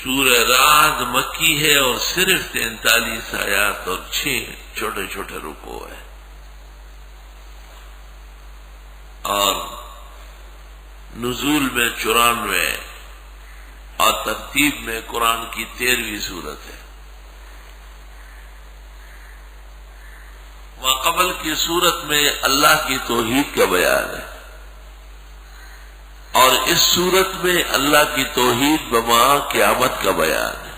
سورہ رعد مکی ہے اور صرف 43 آیات اور 6 چھوٹے چھوٹے رکوع ہے، اور نزول میں 94 اور ترتیب میں قرآن کی 13ویں سورت ہے۔ ماقبل کی سورت میں اللہ کی توحید کا بیان ہے، اور اس سورت میں اللہ کی توحید بما قیامت کا بیان ہے۔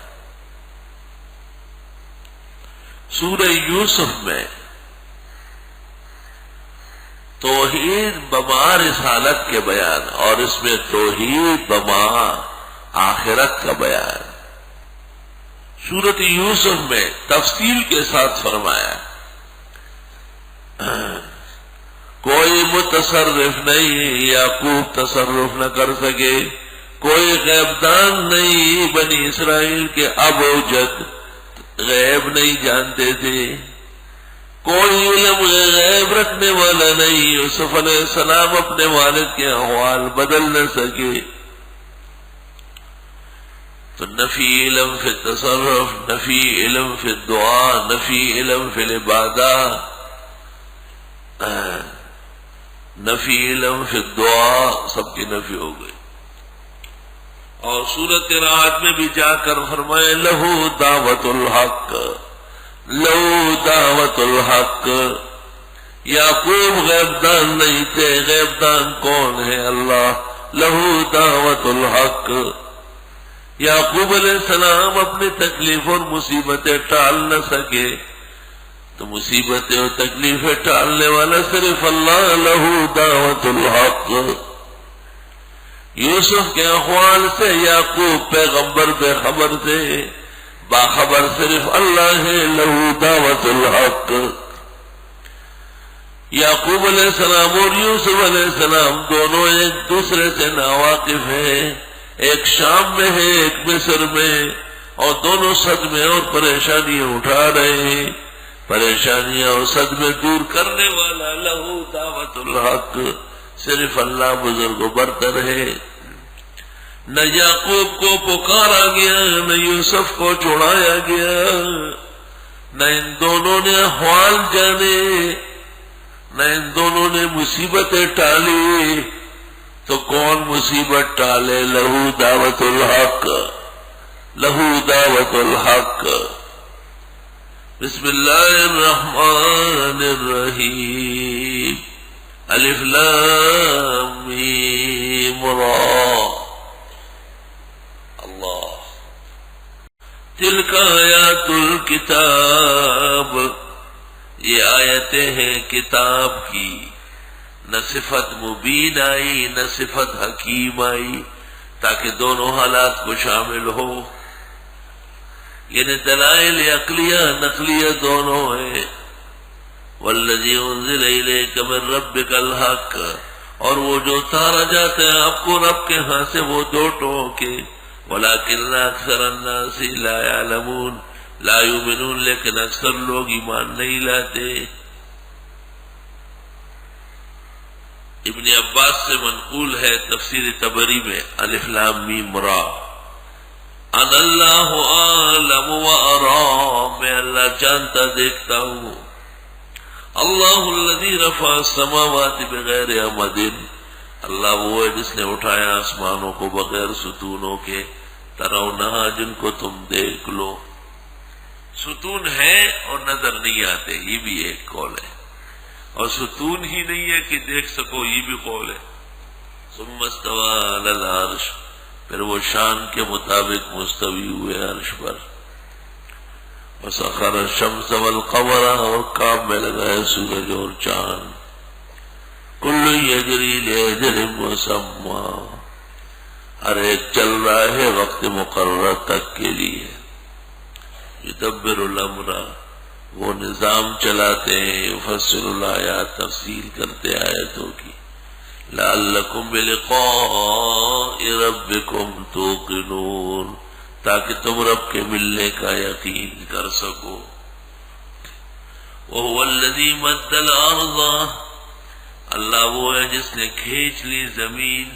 سورہ یوسف میں توحید بما رسالت کے بیان، اور اس میں توحید بما آخرت کا بیان۔ سورۃ یوسف میں تفصیل کے ساتھ فرمایا کوئی متصرف نہیں، یعقوب تصرف نہ کر سکے، کوئی غیب دان نہیں، بنی اسرائیل کے ابو جد غیب نہیں جانتے تھے، کوئی علم غیب رکھنے والا نہیں، یوسف علیہ السلام اپنے والد کے احوال بدل نہ سکے۔ تو نفی علم فی التصرف، نفی علم فی الدعاء، نفی علم فی العبادہ، نفی علم فی الدعاء، سب کی نفی ہو گئی۔ اور سورۃ رعد میں بھی جا کر فرمائے لہو دعوت الحق، لہو دعوت الحق۔ یعقوب غیب دان نہیں تھے، غیب دان کون ہے؟ اللہ۔ لہو دعوت الحق۔ یعقوب علیہ السلام اپنی تکلیف اور مصیبتیں ٹال نہ سکے، تو مصیبتیں اور تکلیفیں ٹالنے والا صرف اللہ، لہو دعوت الحق۔ یوسف کے احوال سے یعقوب پیغمبر بے خبر تھے، باخبر صرف اللہ ہے، لہو دعوت الحق۔ یعقوب علیہ السلام اور یوسف علیہ السلام دونوں ایک دوسرے سے ناواقف ہیں، ایک شام میں ہے، ایک مصر میں، اور دونوں صدمے اور پریشانیاں اٹھا رہے ہیں۔ پریشانیاں اور صدمے دور کرنے والا لہو دعوت الحق صرف اللہ بزرگ و برتر ہے۔ نہ یعقوب کو پکارا گیا، نہ یوسف کو چھوڑایا گیا، نہ ان دونوں نے احوال جانے، نہ ان دونوں نے مصیبتیں ٹالی، تو کون مصیبت ٹالے؟ لہو دعوت الحق، لہو دعوت الحق۔ بسم اللہ الرحمن الرحیم، الف لام میم را۔ اللہ۔ تلک آیات الکتاب، یہ آیتیں ہیں کتاب کی، نہ صفت مبین آئی نہ صفت حکیم آئی، تاکہ دونوں حالات کو شامل ہو، یعنی دلائل عقلیہ نقلیہ دونوں ہیں۔ والذی انزل الیک من ربک الحق، اور وہ جو اتارا جاتا ہے آپ کو رب کے ہاں سے وہ دو ٹوکے، ولکن اکثر الناس لا یعلمون، لا یؤمنون، لیکن اکثر لوگ ایمان نہیں لاتے۔ ابن عباس سے منقول ہے تفسیر طبری میں، الف لام میم را، ان اللہ عالم و ارا، میں اللہ جانتا دیکھتا ہوں۔ اللہ الذی رفع السماوات بغیر عمد، اللہ وہ ہے جس نے اٹھایا آسمانوں کو بغیر ستونوں کے، ترونہا، جن کو تم دیکھ لو۔ ستون ہے اور نظر نہیں آتے، یہ بھی ایک قول ہے، اور ستون ہی نہیں ہے کہ دیکھ سکو، یہ بھی قول ہے۔ ثم استوى علی العرش، پھر وہ شان کے مطابق مستوی ہوئے عرش پر۔ وسخر الشمس والقمر، اور کام میں لگائے سورج اور چاند۔ کل یجری لاجل مسمی، ہر ایک چل رہا ہے وقت مقررہ تک کے لیے۔ یدبر الامر، وہ نظام چلاتے ہیں، یفصل الآیات، تفصیل کرتے آیتوں کی۔ لعلکم بلقاء ربکم توقنون، تاکہ تم رب کے ملنے کا یقین کر سکو۔ وہو الذی مد الارض، اللہ وہ ہے جس نے کھینچ لی زمین،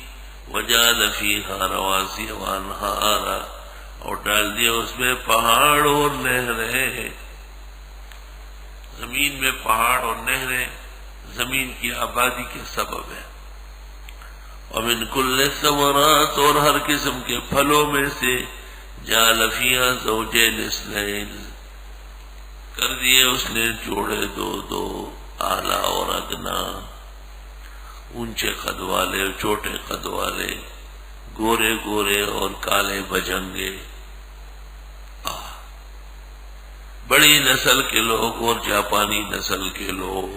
وجعل فیہا رواسی وانہارا، اور ڈال دیا اس میں پہاڑ اور نہریں. زمین میں پہاڑ اور نہریں زمین کی آبادی کے سبب ہے. ومن کل الثمرات، اور ہر قسم کے پھلوں میں سے، جعل فیہا زوجین اثنین، کر دیے اس نے جوڑے دو دو، اعلیٰ اور ادنا، اونچے قد والے اور چھوٹے قد والے، گورے گورے اور کالے بجنگے، بڑی نسل کے لوگ اور جاپانی نسل کے لوگ.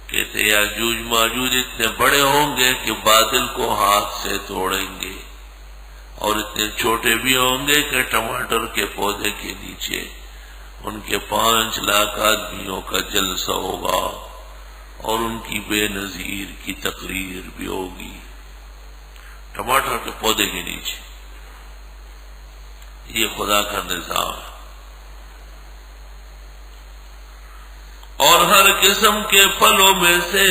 کہتے یاجوج ماجوج اتنے بڑے ہوں گے کہ بادل کو ہاتھ سے توڑیں گے، اور اتنے چھوٹے بھی ہوں گے کہ ٹماٹر کے پودے کے نیچے ان کے 5 لاکھ آدمیوں کا جلسہ ہوگا، اور ان کی بے نظیر کی تقریر بھی ہوگی ٹماٹر کے پودے کے نیچے. یہ خدا کا نظام ہے. اور ہر قسم کے پھلوں میں سے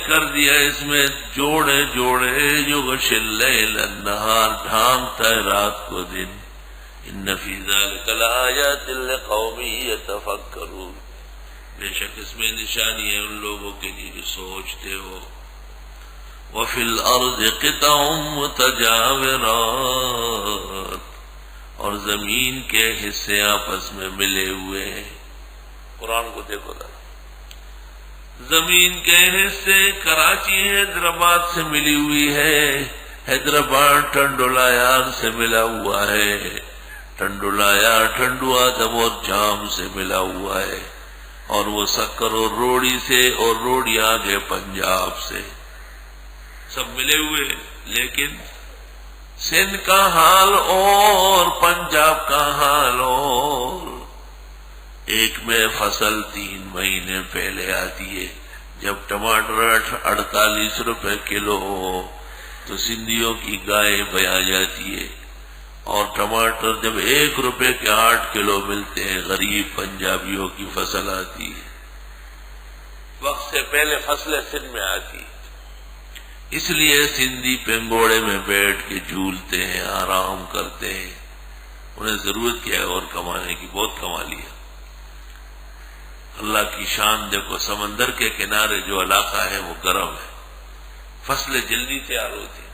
کر دیا اس میں جوڑے جوڑے، یغش اللیل النہار، ڈھانکتا ہے رات کو دن. ان فی ذلک لآیات لقوم یتفکرون، بے شک اس میں نشانی ہے ان لوگوں کے لیے جو سوچتے ہو. وفی الارض قطع متجاورات، اور زمین کے حصے آپس میں ملے ہوئے ہیں. قرآن کو دیکھو ذرا، زمین کے حصے کراچی حیدرآباد سے ملی ہوئی ہے، حیدرآباد ٹنڈولایار سے ملا ہوا ہے، ٹنڈولایار ٹنڈو آدم اور جام سے ملا ہوا ہے، اور وہ سکر اور روڑی سے، اور روڑی آگے پنجاب سے، سب ملے ہوئے. لیکن سندھ کا حال اور پنجاب کا حال اور. ایک میں فصل 3 مہینے پہلے آتی ہے. جب ٹماٹر 48 روپے کلو ہو تو سندھیوں کی گائے بیا جاتی ہے، اور ٹماٹر جب 1 روپے کے 8 کلو ملتے ہیں غریب پنجابیوں کی فصل آتی ہے. وقت سے پہلے فصلیں سندھ میں آتی، اس لیے سندھی پنگوڑے میں بیٹھ کے جھولتے ہیں، آرام کرتے ہیں. انہیں ضرورت کیا ہے اور کمانے کی، بہت کما لیا. اللہ کی شان دیکھو، سمندر کے کنارے جو علاقہ ہے وہ گرم ہے، فصلیں جلدی تیار ہوتی ہیں.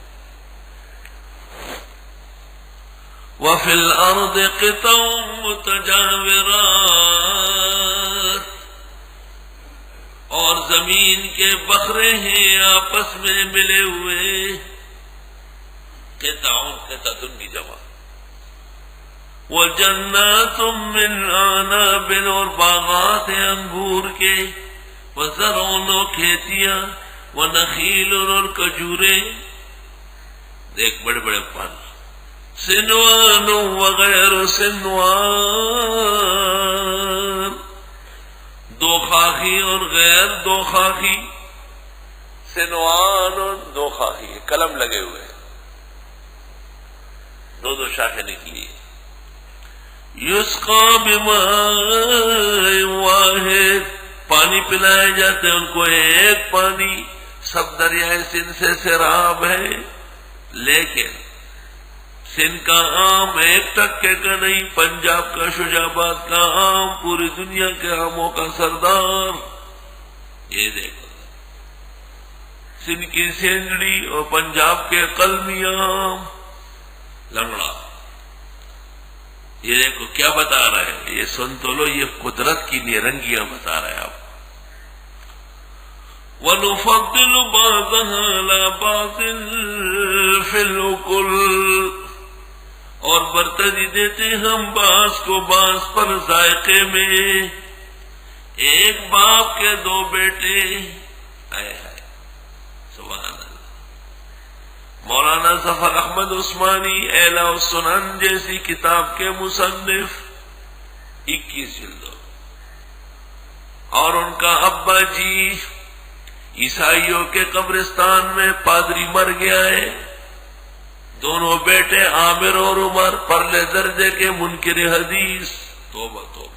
وَفِي الْأَرْضِ قِطَعٌ مُتَجَاوِرَاتٌ، اور زمین کے بکرے ہیں آپس میں ملے ہوئے. قطعٌ، قطعۃ کی جمع. وَجَنَّاتٌ مِّنْ أَعْنَابٍ، اور باغات ہیں انگور کے. وَزَرْعٌ، اور کھیتیاں. وَنَخِيلٌ، اور کھجوریں. دیکھ بڑے بڑے پھل. سِنْوَانٌ وَغَيْرُ سِنْوَانٍ، 2 خاخی اور غیر 2 خاخی. سنوان، 2 خاخی، قلم لگے ہوئے، 2 شاخیں نکلی. یسقا بماء واحد، پانی پلائے جاتے ہیں ان کو ایک پانی. سب دریائے سندھ سے سیراب ہے، لیکن سندھ کا آم 1% کا نہیں، پنجاب کا شجاع آباد کا آم پوری دنیا کے آموں کا سردار. یہ دیکھو، سندھ کی سینجڑی اور پنجاب کے قلمی آم لنگڑا. یہ دیکھو کیا بتا رہا ہے، یہ سن تو لو، یہ قدرت کی نیرنگیاں بتا رہا ہے آپ. وَنُفَضِّلُ بَعْضَهَا عَلَى بَعْضٍ فِي الْأُكُلِ، اور برتری دیتے ہم بعض کو بعض پر ذائقے میں. ایک باپ کے 2 بیٹے، آئے ہائے سبحان اللہ. مولانا ظفر احمد عثمانی اعلیٰ السنن جیسی کتاب کے مصنف، 21 جلدوں. اور ان کا ابا جی عیسائیوں کے قبرستان میں پادری مر گیا ہے. دونوں بیٹے عامر اور عمر پرلے درجے کے منکر حدیث. توبہ توبہ.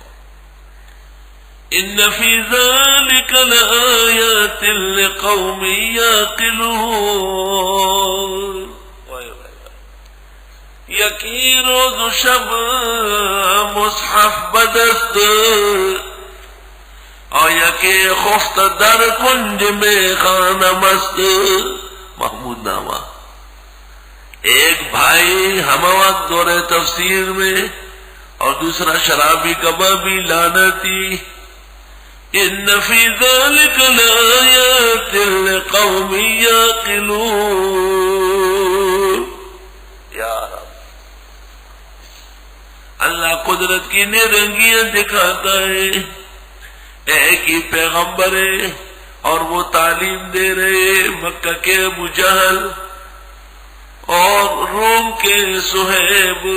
ان فی ذلک لآیات لقوم یعقلون. یکی روز و شب مصحف بدست، اور یکی خفت در کنج میں خانہ مست. محمود نامہ. ایک بھائی ہم وقت دور تفسیر میں اور دوسرا شرابی کبابی لعنتی. ان فی ذلک لآیات لقوم یعقلون. یا رب، اللہ قدرت کی نرنگیاں دکھاتا ہے. ایک ہی پیغمبر ہے اور وہ تعلیم دے رہے مکہ کے ابو جہل اور روم کے سہیب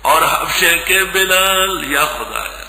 اور حبشے کے بلال. یا خدا ہے